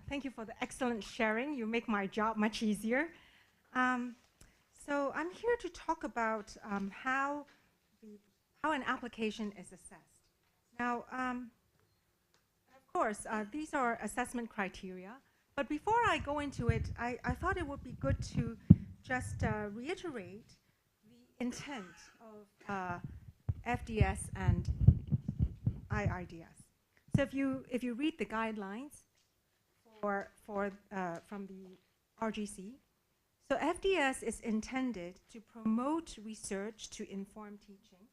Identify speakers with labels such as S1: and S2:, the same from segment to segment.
S1: Thank you for the excellent sharing. You make my job much easier. So I'm here to talk about how an application is assessed. Now, of course, these are assessment criteria. But before I go into it, I thought it would be good to just reiterate the intent of FDS and IIDS. So if you read the guidelines from the RGC, so FDS is intended to promote research to inform teaching,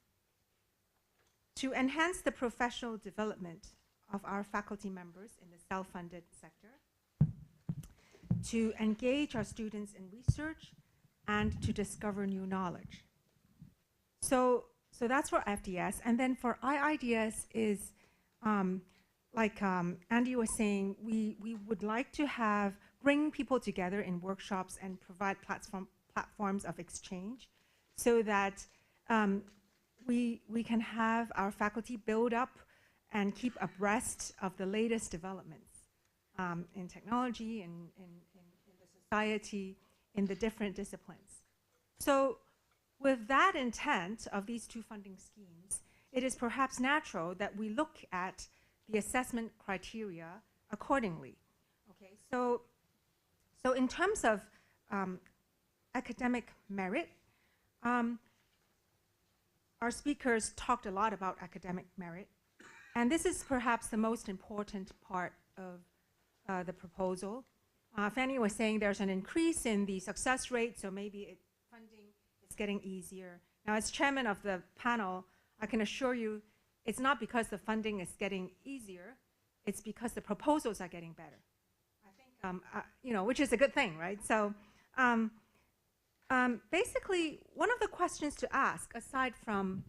S1: to enhance the professional development of our faculty members in the self-funded sector, to engage our students in research, and to discover new knowledge. So that's for FDS. And then for IIDS is, like Andy was saying, we would like to bring people together in workshops and provide platforms of exchange so that we can have our faculty build up and keep abreast of the latest developments in technology, in the society, in the different disciplines. So with that intent of these two funding schemes, it is perhaps natural that we look at the assessment criteria accordingly. Okay, so in terms of academic merit, our speakers talked a lot about academic merit, and this is perhaps the most important part of the proposal. Fanny was saying there's an increase in the success rate, so maybe funding is getting easier. Now, as chairman of the panel, I can assure you it's not because the funding is getting easier, it's because the proposals are getting better. I think, which is a good thing, right? So basically, one of the questions to ask, aside from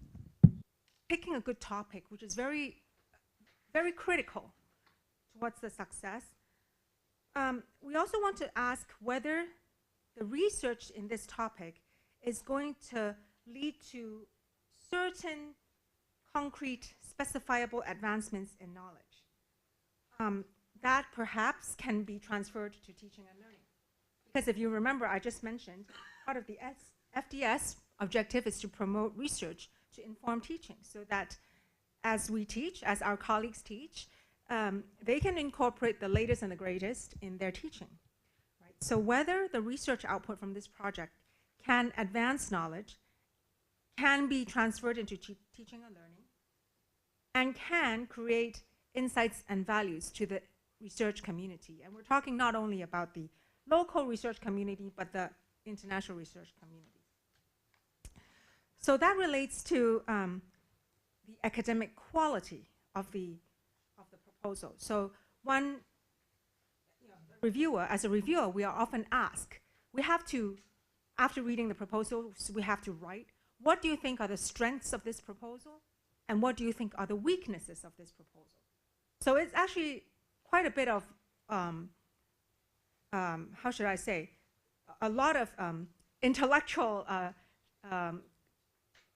S1: picking a good topic, which is very, very critical towards the success, we also want to ask whether the research in this topic is going to lead to certain concrete, specifiable advancements in knowledge that perhaps can be transferred to teaching and learning. Because if you remember, I just mentioned, part of the FDS objective is to promote research to inform teaching, so that as we teach, as our colleagues teach, they can incorporate the latest and the greatest in their teaching. Right? So whether the research output from this project can advance knowledge, can be transferred into teaching and learning, and can create insights and values to the research community. And we're talking not only about the local research community, but the international research community. So that relates to the academic quality of the proposal. So as a reviewer, we are often asked, we have to, after reading the proposal, we have to write, what do you think are the strengths of this proposal? And what do you think are the weaknesses of this proposal? So it's actually quite a bit of, how should I say, a lot of intellectual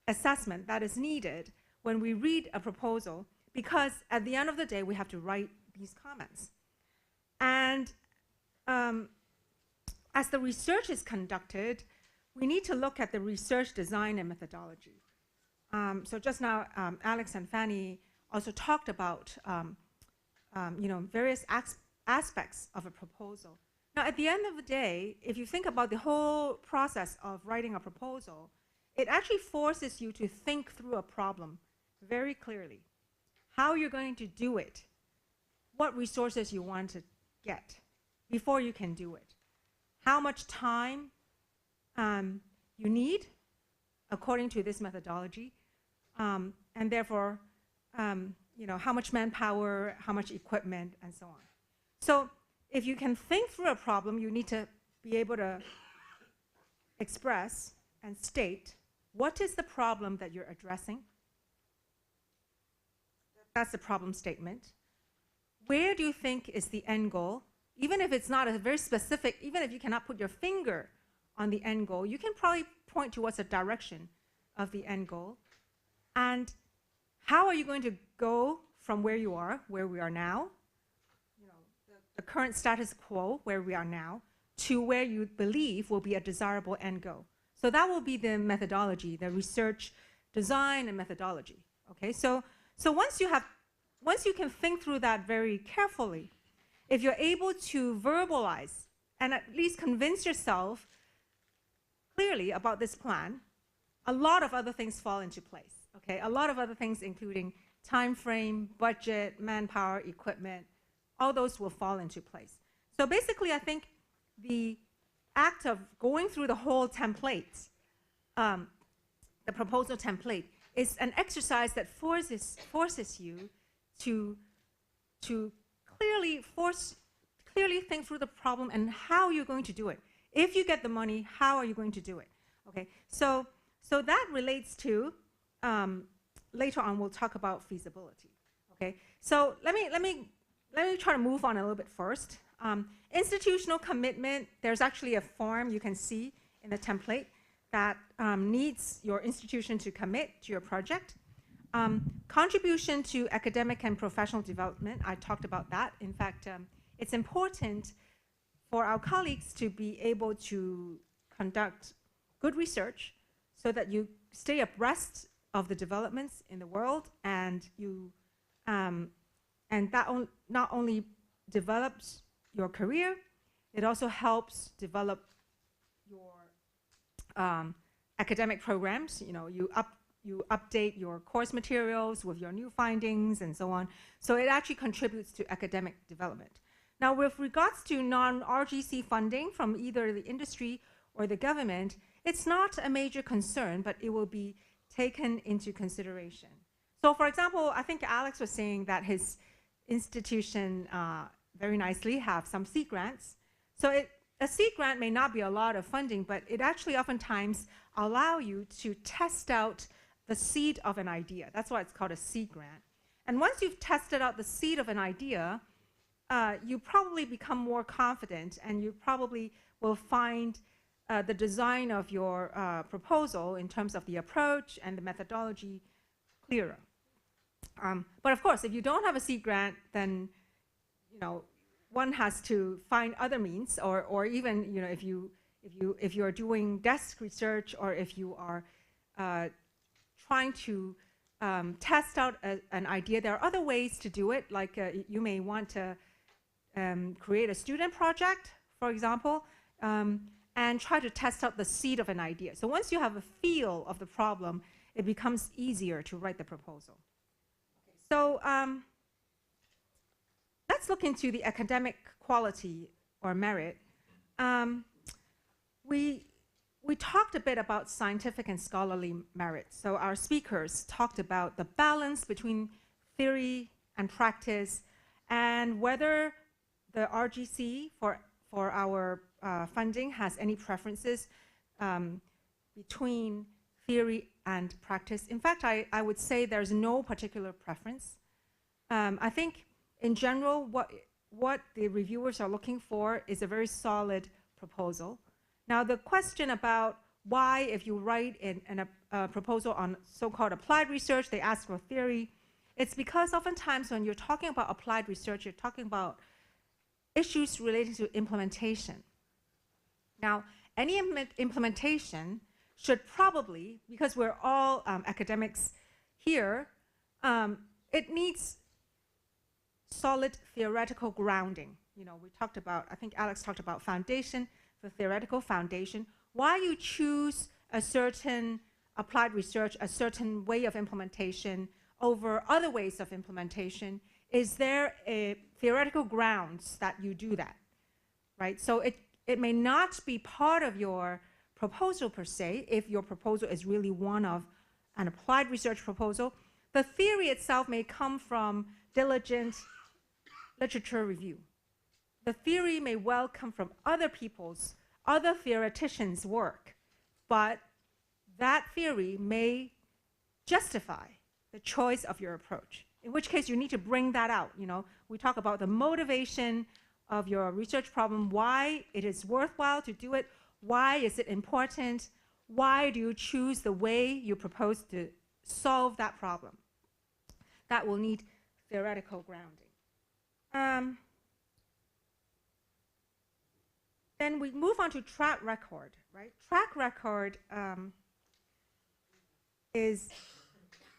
S1: assessment that is needed when we read a proposal, because at the end of the day, we have to write these comments. And as the research is conducted, we need to look at the research design and methodology. So just now, Alex and Fanny also talked about various aspects of a proposal. Now, at the end of the day, if you think about the whole process of writing a proposal, it actually forces you to think through a problem very clearly. How you're going to do it, what resources you want to get before you can do it, how much time you need according to this methodology, and therefore, how much manpower, how much equipment, and so on. So if you can think through a problem, you need to be able to express and state what is the problem that you're addressing. That's the problem statement. Where do you think is the end goal? Even if it's not a very specific, even if you cannot put your finger on the end goal, you can probably point towards a direction of the end goal. And how are you going to go from where you are, where we are now, the current status quo, where we are now, to where you believe will be a desirable end goal. So that will be the methodology, the research design and methodology. Okay, so once you can think through that very carefully, if you're able to verbalize and at least convince yourself clearly about this plan, a lot of other things fall into place. Okay, a lot of other things, including time frame, budget, manpower, equipment, all those will fall into place. So basically, I think the act of going through the whole template, the proposal template, is an exercise that forces you to clearly think through the problem and how you're going to do it. If you get the money, how are you going to do it? Okay, so that relates to later on we'll talk about feasibility. Okay, so let me try to move on a little bit first. Institutional commitment. There's actually a form you can see in the template that needs your institution to commit to your project. Contribution to academic and professional development, I talked about that. In fact, it's important for our colleagues to be able to conduct good research so that you stay abreast of the developments in the world, and you and that not only develops your career, it also helps develop your academic programs. You know, you update your course materials with your new findings and so on. So it actually contributes to academic development. Now, with regards to non-RGC funding from either the industry or the government, it's not a major concern, but it will be taken into consideration. So for example, I think Alex was saying that his institution very nicely have some seed grants. So a seed grant may not be a lot of funding, but it actually oftentimes allow you to test out the seed of an idea. That's why it's called a seed grant. And once you've tested out the seed of an idea, you probably become more confident, and you probably will find the design of your proposal in terms of the approach and the methodology clearer. But of course, if you don't have a seed grant, then one has to find other means, or even if you are doing desk research, or if you are trying to test out an idea, there are other ways to do it. Like you may want to create a student project, for example, and try to test out the seed of an idea. So once you have a feel of the problem, it becomes easier to write the proposal. Okay, so let's look into the academic quality or merit. We talked a bit about scientific and scholarly merit. So our speakers talked about the balance between theory and practice, and whether the RGC for our funding has any preferences between theory and practice. In fact, I would say there's no particular preference. I think in general, what the reviewers are looking for is a very solid proposal. Now, the question about why, if you write a proposal on so-called applied research, they ask for theory, it's because oftentimes when you're talking about applied research, you're talking about issues related to implementation. Now, any implementation should probably, because we're all academics here, it needs solid theoretical grounding. We talked about, I think Alex talked about foundation, the theoretical foundation. Why you choose a certain applied research, a certain way of implementation over other ways of implementation, is there a theoretical grounds that you do that, right? So it may not be part of your proposal per se, if your proposal is really one of an applied research proposal. The theory itself may come from diligent literature review. The theory may well come from other theoreticians' work, but that theory may justify the choice of your approach, in which case you need to bring that out. We talk about the motivation of your research problem, why it is worthwhile to do it, why is it important, why do you choose the way you propose to solve that problem. That will need theoretical grounding. Then we move on to track record, right? Track record is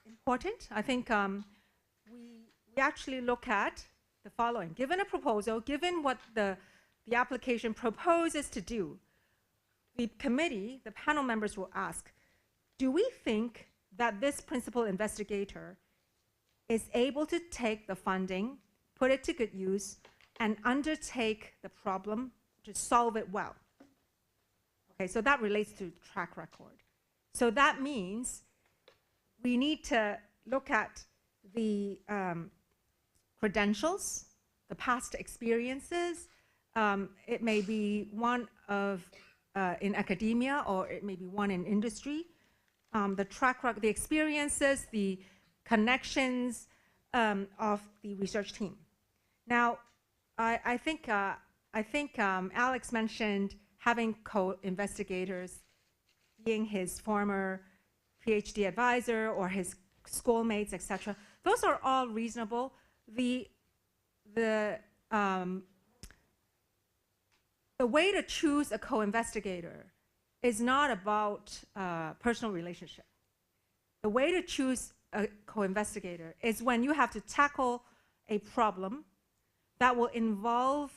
S1: important. I think we actually look at the following. Given a proposal, given what the application proposes to do, the committee, the panel members will ask, do we think that this principal investigator is able to take the funding, put it to good use, and undertake the problem to solve it well? Okay, so that relates to track record. So that means we need to look at the credentials, the past experiences. It may be one of in academia, or it may be one in industry. The track record, the experiences, the connections of the research team. Now, I think Alex mentioned having co-investigators being his former PhD advisor or his schoolmates, etc. Those are all reasonable. The way to choose a co-investigator is not about personal relationship. The way to choose a co-investigator is when you have to tackle a problem that will involve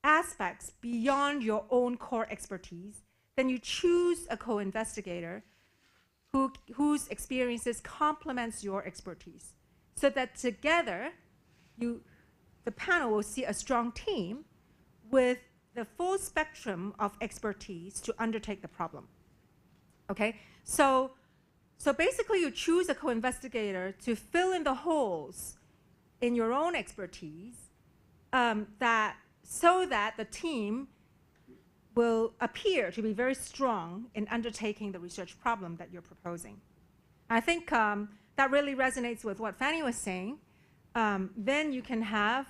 S1: aspects beyond your own core expertise, then you choose a co-investigator whose experiences complements your expertise, so that together the panel will see a strong team with the full spectrum of expertise to undertake the problem. Okay, so basically you choose a co-investigator to fill in the holes in your own expertise, so that the team will appear to be very strong in undertaking the research problem that you're proposing. I think that really resonates with what Fanny was saying. Then you can have,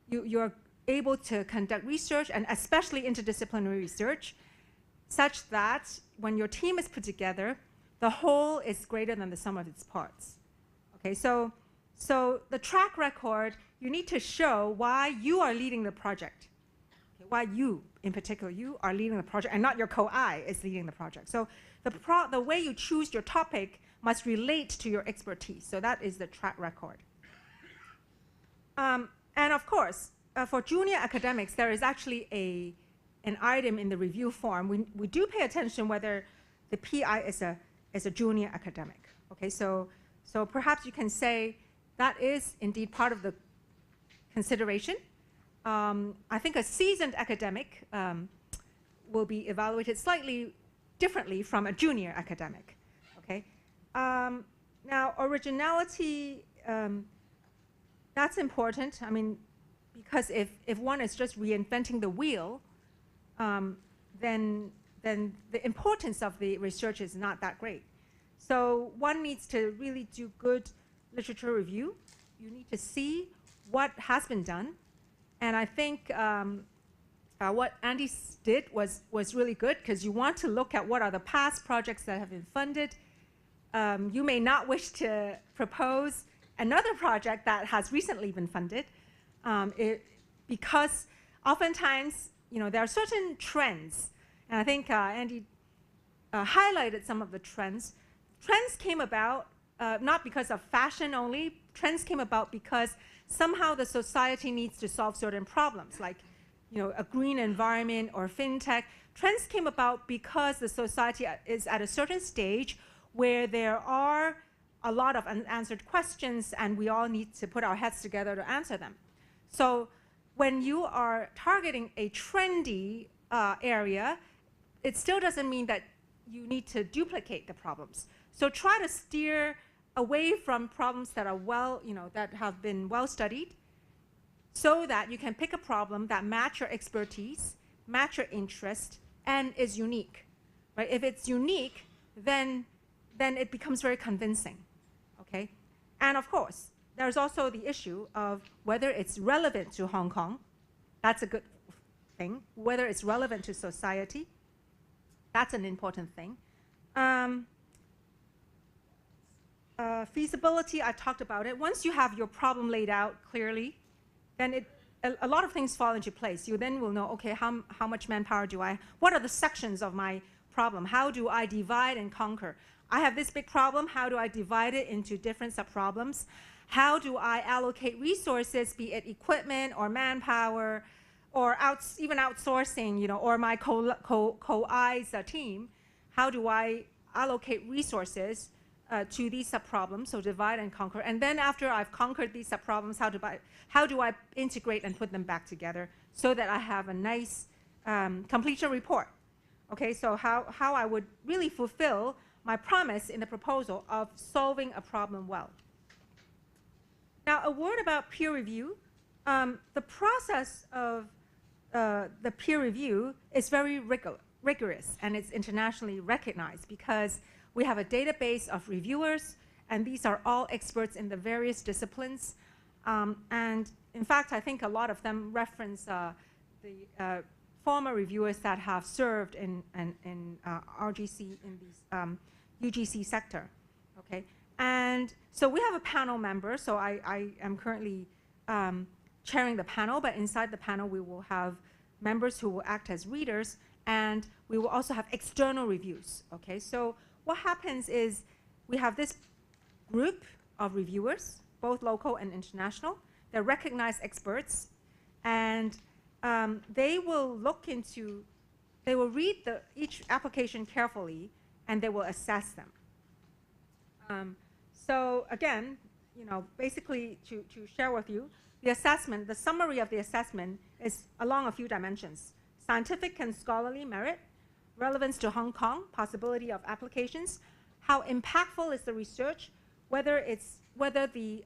S1: you're able to conduct research, and especially interdisciplinary research, such that when your team is put together, the whole is greater than the sum of its parts. Okay, so the track record, you need to show why you are leading the project. Okay, why you, in particular, you are leading the project, and not your co-I is leading the project. So the way you choose your topic must relate to your expertise. So that is the track record. And of course, for junior academics, there is actually an item in the review form. We do pay attention whether the PI is a junior academic. Okay, so perhaps you can say that is indeed part of the consideration. I think a seasoned academic will be evaluated slightly differently from a junior academic. Okay, now originality, that's important. I mean, because if one is just reinventing the wheel, then the importance of the research is not that great. So one needs to really do good literature review. You need to see what has been done. And I think what Andy did was really good, because you want to look at what are the past projects that have been funded. You may not wish to propose another project that has recently been funded, because oftentimes, there are certain trends. And I think Andy highlighted some of the trends. Trends came about not because of fashion only. Trends came about because somehow the society needs to solve certain problems, like a green environment or fintech. Trends came about because the society is at a certain stage where there are a lot of unanswered questions, and we all need to put our heads together to answer them. So when you are targeting a trendy area, it still doesn't mean that you need to duplicate the problems. So try to steer away from problems that are that have been well studied, so that you can pick a problem that match your expertise, match your interest, and is unique. Right? If it's unique, then it becomes very convincing. Okay? And of course, there's also the issue of whether it's relevant to Hong Kong. That's a good thing. Whether it's relevant to society, that's an important thing. Feasibility, I talked about it. Once you have your problem laid out clearly, then a lot of things fall into place. You then will know, okay, how much manpower do I, what are the sections of my problem? How do I divide and conquer? I have this big problem, how do I divide it into different sub-problems? How do I allocate resources, be it equipment or manpower, or even outsourcing, you know, or my co-eyes team? How do I allocate resources to these sub-problems, so divide and conquer? And then after I've conquered these sub-problems, how do I integrate and put them back together so that I have a nice completion report? Okay, so how I would really fulfill my promise in the proposal of solving a problem well. Now, a word about peer review. The process of the peer review is very rigorous, and it's internationally recognized because we have a database of reviewers, and these are all experts in the various disciplines. And in fact, I think a lot of them reference the former reviewers that have served in RGC in these UGC sector. Okay, and so we have a panel member. So I am currently chairing the panel, but inside the panel we will have members who will act as readers, and we will also have external reviews. Okay, so what happens is we have this group of reviewers, both local and international. They're recognized experts, and they will look into, they will read each application carefully, and they will assess them. So again, you know, basically to share with you, the assessment, the summary of the assessment is along a few dimensions: scientific and scholarly merit, relevance to Hong Kong, possibility of applications, how impactful is the research, whether the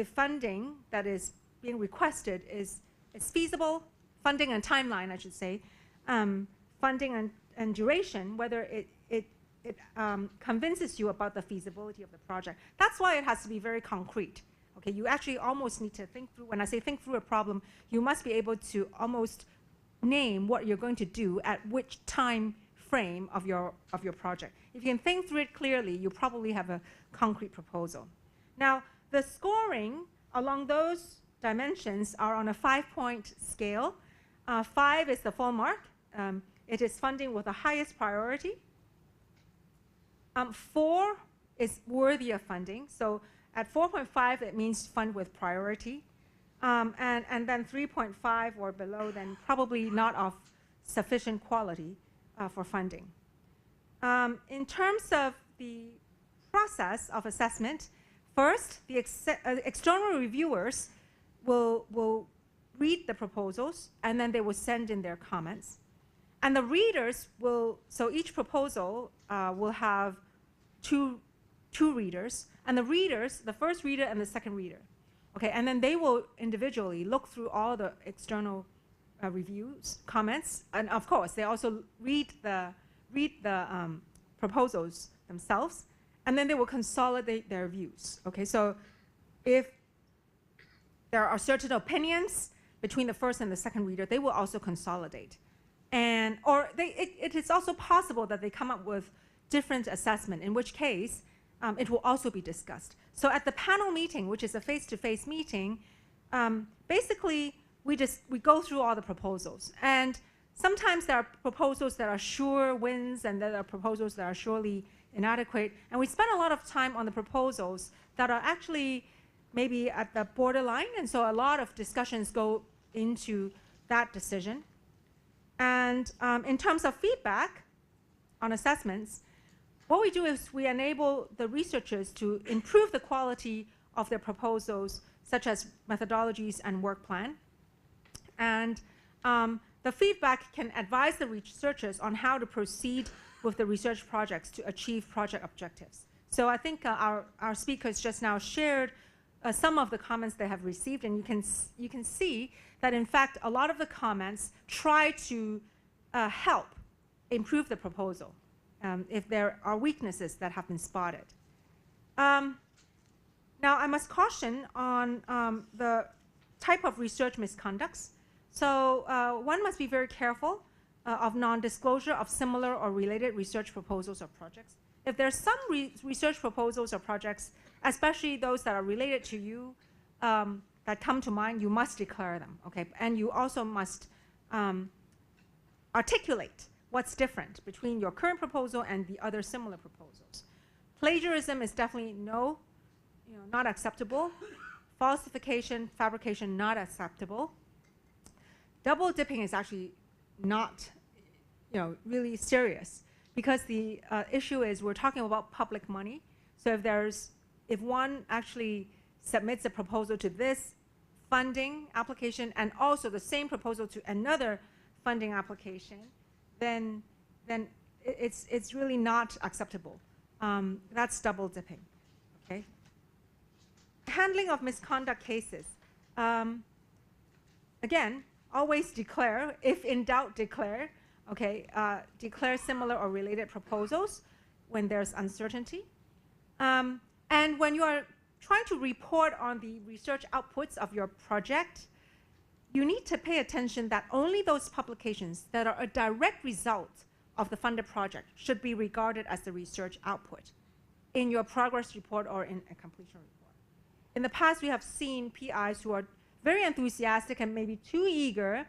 S1: funding that is being requested is feasible, funding and timeline, I should say, funding and duration, whether it convinces you about the feasibility of the project. That's why it has to be very concrete. Okay, you actually almost need to think through. When I say think through a problem, you must be able to almost name what you're going to do at which time frame of your project. If you can think through it clearly, you probably have a concrete proposal. Now, the scoring along those dimensions are on a 5-point scale. 5 is the full mark. It is funding with the highest priority. 4 is worthy of funding. So at 4.5, it means fund with priority. And then 3.5 or below, then probably not of sufficient quality for funding. In terms of the process of assessment, first, the external reviewers will read the proposals, and then they will send in their comments. And the readers will, so each proposal will have two readers, and the readers, the first reader and the second reader. Okay, and then they will individually look through all the external reviews, comments, and of course they also read the proposals themselves, and then they will consolidate their views. Okay, so if there are certain opinions between the first and the second reader, they will also consolidate, and it is also possible that they come up with different assessment, in which case it will also be discussed. So at the panel meeting, which is a face-to-face meeting, basically we go through all the proposals, and sometimes there are proposals that are sure wins, and there are proposals that are surely inadequate, and we spend a lot of time on the proposals that are actually maybe at the borderline, and so a lot of discussions go into that decision. And in terms of feedback on assessments, what we do is we enable the researchers to improve the quality of their proposals, such as methodologies and work plan. And the feedback can advise the researchers on how to proceed with the research projects to achieve project objectives. So I think our speakers just now shared some of the comments they have received, and you can see that in fact a lot of the comments try to help improve the proposal if there are weaknesses that have been spotted. Now I must caution on the type of research misconducts. So one must be very careful of non-disclosure of similar or related research proposals or projects. If there's some research proposals or projects, especially those that are related to you, that come to mind, you must declare them, okay? And you also must articulate what's different between your current proposal and the other similar proposals. Plagiarism is definitely not acceptable. Falsification, fabrication, not acceptable. Double dipping is actually not, really serious, because the issue is we're talking about public money. So if one actually submits a proposal to this funding application and also the same proposal to another funding application, then it's really not acceptable. That's double dipping, okay? Handling of misconduct cases. Again, always declare, if in doubt, declare, okay? Declare similar or related proposals when there's uncertainty. And when you are trying to report on the research outputs of your project, you need to pay attention that only those publications that are a direct result of the funded project should be regarded as the research output in your progress report or in a completion report. In the past, we have seen PIs who are very enthusiastic and maybe too eager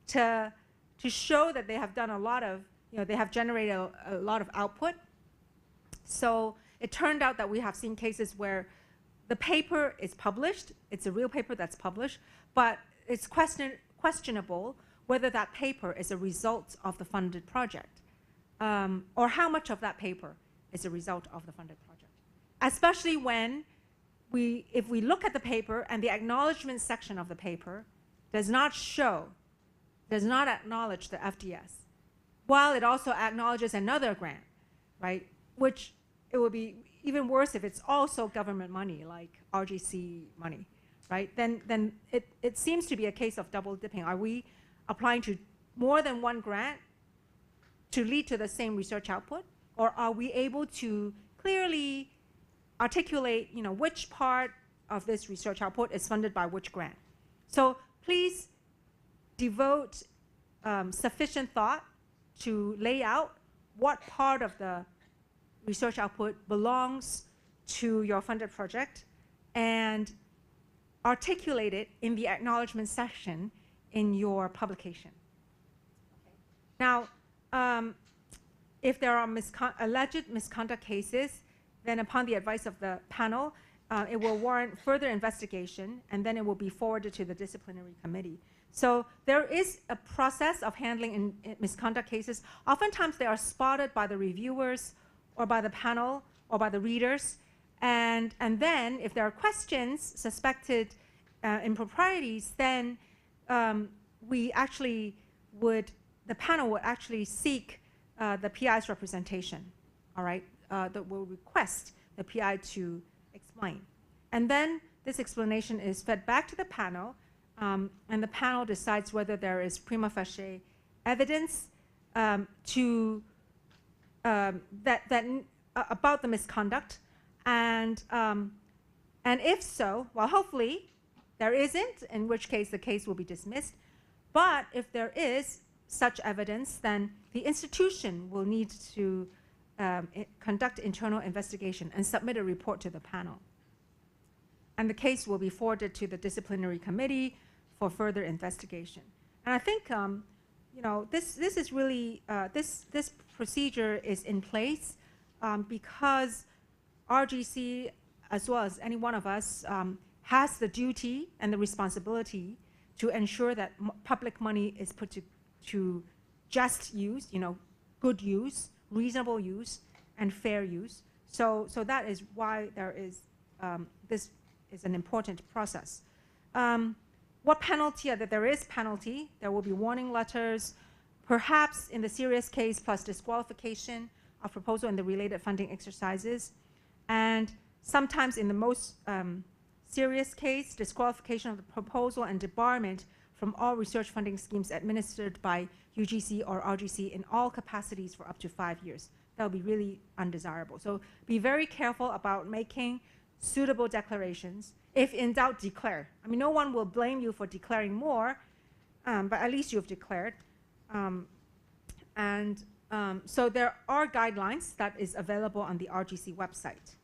S1: to show that they have done a lot of, they have generated a lot of output. So it turned out that we have seen cases where the paper is published, it's a real paper that's published, but it's questionable whether that paper is a result of the funded project, or how much of that paper is a result of the funded project. Especially when if we look at the paper and the acknowledgement section of the paper does not acknowledge the FDS, while it also acknowledges another grant, right? Which it would be even worse if it's also government money, like RGC money, right? Then it seems to be a case of double dipping. Are we applying to more than one grant to lead to the same research output? Or are we able to clearly articulate, which part of this research output is funded by which grant? So please devote sufficient thought to lay out what part of the research output belongs to your funded project and articulate it in the acknowledgement section in your publication. Okay. Now, if there are alleged misconduct cases, then upon the advice of the panel, it will warrant further investigation, and then it will be forwarded to the disciplinary committee. So there is a process of handling in misconduct cases. Oftentimes they are spotted by the reviewers or by the panel or by the readers. And then if there are questions, suspected improprieties, then the panel would actually seek the PI's representation, all right? That will request the PI to explain. And then this explanation is fed back to the panel, and the panel decides whether there is prima facie evidence about the misconduct, and if so, well, hopefully there isn't, in which case the case will be dismissed. But if there is such evidence, then the institution will need to conduct internal investigation and submit a report to the panel. And the case will be forwarded to the disciplinary committee for further investigation. And I think this is really this procedure is in place because RGC, as well as any one of us, has the duty and the responsibility to ensure that public money is put to just use, good use, reasonable use, and fair use. So that is why there is this is an important process. What penalty? That there is penalty. There will be warning letters, perhaps in the serious case plus disqualification of proposal and the related funding exercises, and sometimes in the most serious case, disqualification of the proposal and debarment from all research funding schemes administered by UGC or RGC in all capacities for up to 5 years. That would be really undesirable. So be very careful about making suitable declarations. If in doubt, declare. I mean, no one will blame you for declaring more, but at least you've declared. So there are guidelines that is available on the RGC website.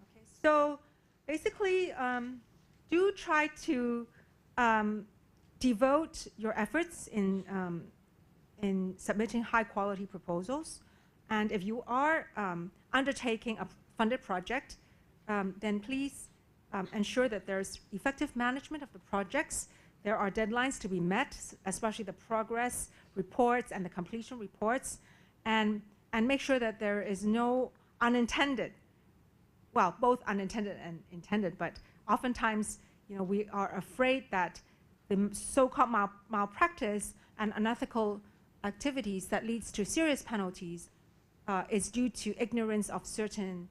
S1: Okay, so basically, do try to devote your efforts in submitting high-quality proposals. And if you are undertaking a funded project, then please ensure that there's effective management of the projects. There are deadlines to be met, especially the progress reports and the completion reports, and make sure that there is no unintended, well, both unintended and intended, but oftentimes, we are afraid that the so-called malpractice and unethical activities that leads to serious penalties is due to ignorance of certain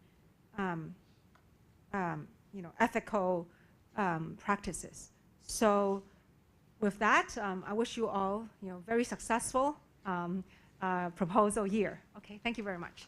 S1: ethical practices. So with that, I wish you all very successful proposal year. Okay, thank you very much.